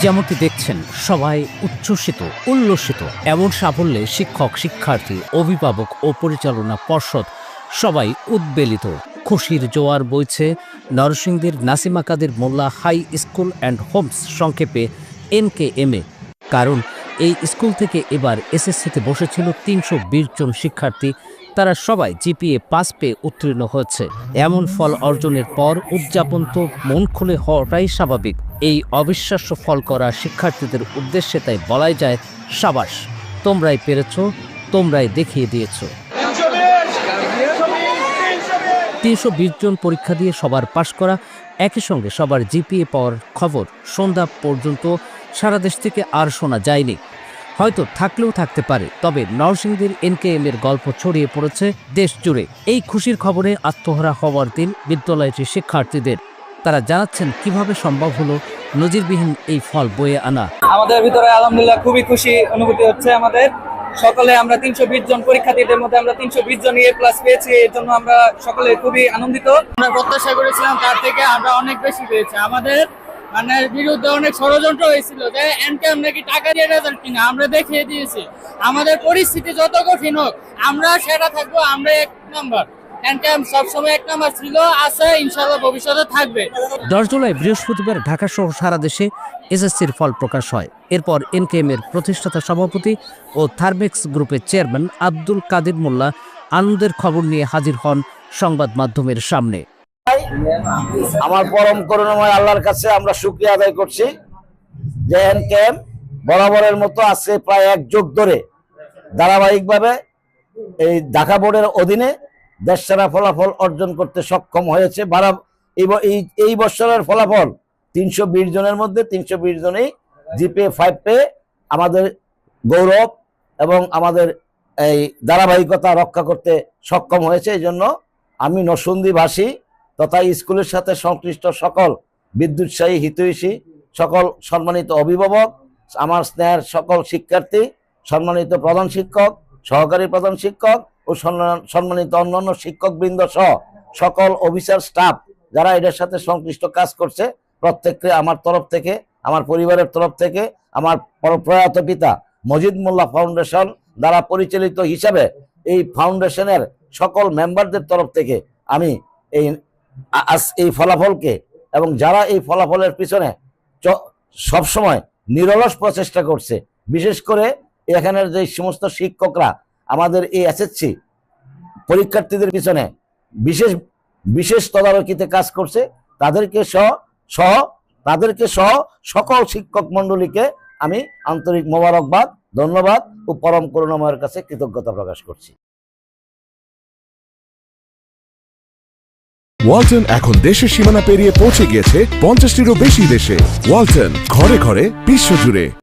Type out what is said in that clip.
যেমনটি দেখছেন সবাই উচ্ছ্বসিত উল্লসিত। এমন সাফল্যে শিক্ষক, শিক্ষার্থী, অভিভাবক ও পরিচালনা পর্ষদ সবাই উদ্বেলিত। খুশির জোয়ার বইছে নরসিংদীর নাসিমা কাদের মোল্লা হাই স্কুল অ্যান্ড হোমস, সংক্ষেপে NKM-এ। কারণ এই স্কুল থেকে এবার এসএসসিতে বসেছিল ৩২০ জন শিক্ষার্থী। তারা সবাই GPA ৫ পেয়ে উত্তীর্ণ হয়েছে। এমন ফল অর্জনের পর উদযাপন তো মন খুলে হওয়াটাই স্বাভাবিক। এই অবিশ্বাস্য ফল করা শিক্ষার্থীদের উদ্দেশ্যে তাই বলাই যায়, সাবাস, তোমরাই পেরেছ, তোমরাই দেখিয়ে দিয়েছ। ৩২০ জন পরীক্ষা দিয়ে সবার পাশ করা, একই সঙ্গে সবার GPA পাওয়ার খবর সন্ধ্যা পর্যন্ত সারা দেশ থেকে আর শোনা যায়নি। হয়তো থাকলেও থাকতে পারে, তবে নরসিংদীর NKM-এর গল্প ছড়িয়ে পড়েছে দেশ জুড়ে। এই খুশির খবরে আত্মহারা হওয়ার দিন বিদ্যালয়টির শিক্ষার্থীদের। তারা জানাচ্ছেন কিভাবে সম্ভব হলো নজিরবিহীন এই ফল বয়ে আনা। আমাদের ভিতরে আলহামদুলিল্লাহ খুবই খুশি অনুভূতি হচ্ছে। আমাদের সকলে আমরা ৩২০ জন পরীক্ষার্থীদের মধ্যে আমরা ৩২০ জন A+ পেয়েছি। এর জন্য আমরা সকলে খুবই আনন্দিত। আমরা প্রত্যাশা করেছিলাম তার থেকে আমরা অনেক বেশি পেয়েছি। আমাদের বিরুদ্ধে অনেক ষড়যন্ত্র হয়েছিল যে NKM নাকি টাকা দিয়ে রেজাল্ট কিনা। আমরা দেখিয়ে দিয়েছি আমাদের পরিস্থিতি যত কঠিন হোক আমরা সেটা থাকবো, আমরা ১ নম্বর। NKM সবসময় ১ নম্বর ছিল, আছে, ইনশাআল্লাহ ভবিষ্যতে থাকবে। ১০ জুলাই বৃহস্পতিবার ঢাকা সহ সারা দেশে এসএসসির ফল প্রকাশ হয়। এরপর NKM-এর প্রতিষ্ঠাতা সভাপতি ও থার্মেক্স গ্রুপের চেয়ারম্যান আব্দুল কাদের মোল্লা আনন্দের খবর নিয়ে হাজির হন সংবাদ মাধ্যমের সামনে। আমার পরম করুণাময় আল্লাহর কাছে আমরা শুকরিয়া আদায় করছি যে NKM বরাবরের মতো আজকে প্রায় ১ যুগ ধরে ধারাবাহিকভাবে এই ঢাকা বোর্ডের অধীনে দেশসেরা ফলাফল অর্জন করতে সক্ষম হয়েছে। এই বছরের ফলাফল ৩২০ জনের মধ্যে ৩২০ জনেই GPA 5 পেয়ে আমাদের গৌরব এবং আমাদের এই ধারাবাহিকতা রক্ষা করতে সক্ষম হয়েছে। এই জন্য আমি নরসিংদীবাসী তথা স্কুলের সাথে সংশ্লিষ্ট সকল বিদ্যুৎসাহী, হিতৈষী, সকল সম্মানিত অভিভাবক, আমার স্নেহের সকল শিক্ষার্থী, সম্মানিত প্রধান শিক্ষক, সহকারী প্রধান শিক্ষক ও সম্মানিত অন্যান্য শিক্ষকবৃন্দ সহ সকল অফিসার স্টাফ যারা এটার সাথে সংশ্লিষ্ট কাজ করছে, প্রত্যেককে আমার তরফ থেকে, আমার পরিবারের তরফ থেকে, আমার প্রয়াত পিতা মজিদ মোল্লা ফাউন্ডেশন দ্বারা পরিচালিত হিসাবে এই ফাউন্ডেশনের সকল মেম্বারদের তরফ থেকে আমি এই ফলাফলকে এবং যারা এই ফলাফলের পিছনে সবসময় নিরলস প্রচেষ্টা করছে, বিশেষ করে এখানের যে সমস্ত শিক্ষকরা আমাদের এই SSC পরীক্ষার্থীদের পিছনে বিশেষ তদারকিতে কাজ করছে, তাদেরকে সহ সকল শিক্ষক মণ্ডলীকে আমি আন্তরিক মোবারকবাদ, ধন্যবাদ ও পরম করুণাময়ের কাছে কৃতজ্ঞতা প্রকাশ করছি। ওয়ালটন এখন দেশের সীমানা পেরিয়ে পৌঁছে গিয়েছে ৫০টিরও বেশি দেশে। ওয়ালটন, ঘরে ঘরে, বিশ্বজুড়ে।